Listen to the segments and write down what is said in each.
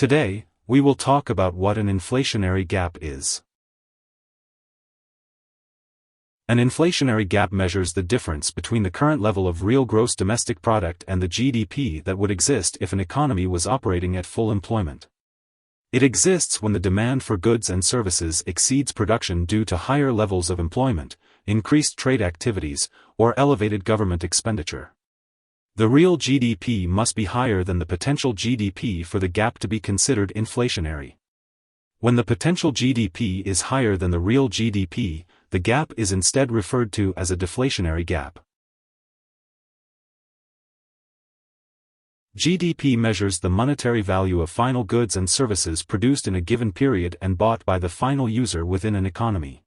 Today, we will talk about what an inflationary gap is. An inflationary gap measures the difference between the current level of real gross domestic product and the GDP that would exist if an economy was operating at full employment. It exists when the demand for goods and services exceeds production due to higher levels of employment, increased trade activities, or elevated government expenditure. The real GDP must be higher than the potential GDP for the gap to be considered inflationary. When the potential GDP is higher than the real GDP, the gap is instead referred to as a deflationary gap. GDP measures the monetary value of final goods and services produced in a given period and bought by the final user within an economy.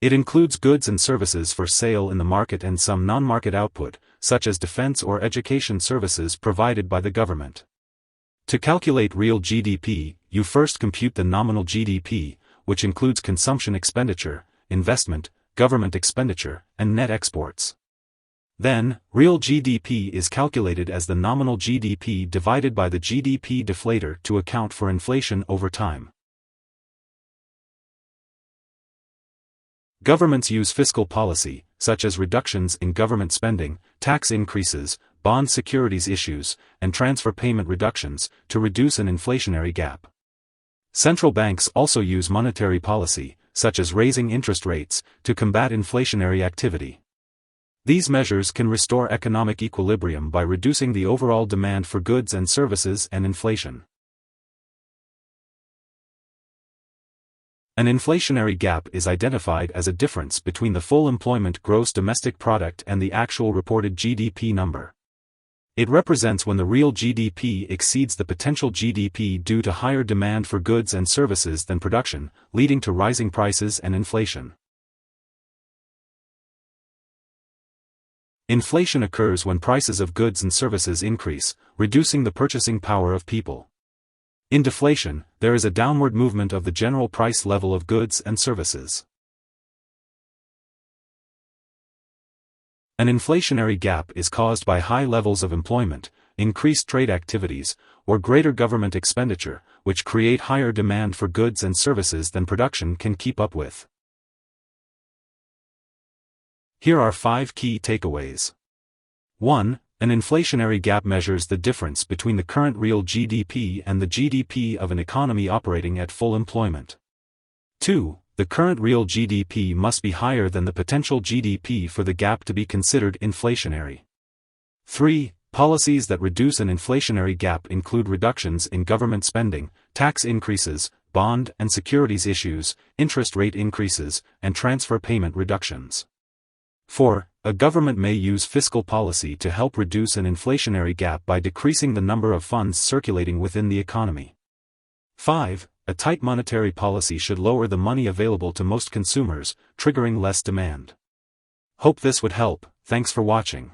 It includes goods and services for sale in the market and some non-market output, such as defense or education services provided by the government. To calculate real GDP, you first compute the nominal GDP, which includes consumption expenditure, investment, government expenditure, and net exports. Then, real GDP is calculated as the nominal GDP divided by the GDP deflator to account for inflation over time. Governments use fiscal policy, such as reductions in government spending, tax increases, bond securities issues, and transfer payment reductions, to reduce an inflationary gap. Central banks also use monetary policy, such as raising interest rates, to combat inflationary activity. These measures can restore economic equilibrium by reducing the overall demand for goods and services and inflation. An inflationary gap is identified as a difference between the full employment gross domestic product and the actual reported GDP number. It represents when the real GDP exceeds the potential GDP due to higher demand for goods and services than production, leading to rising prices and inflation. Inflation occurs when prices of goods and services increase, reducing the purchasing power of people. In deflation, there is a downward movement of the general price level of goods and services. An inflationary gap is caused by high levels of employment, increased trade activities, or greater government expenditure, which create higher demand for goods and services than production can keep up with. Here are 5 key takeaways. 1. An inflationary gap measures the difference between the current real GDP and the GDP of an economy operating at full employment. 2. The current real GDP must be higher than the potential GDP for the gap to be considered inflationary. 3. Policies that reduce an inflationary gap include reductions in government spending, tax increases, bond and securities issues, interest rate increases, and transfer payment reductions. 4. A government may use fiscal policy to help reduce an inflationary gap by decreasing the number of funds circulating within the economy. 5. A tight monetary policy should lower the money available to most consumers, triggering less demand. Hope this would help. Thanks for watching.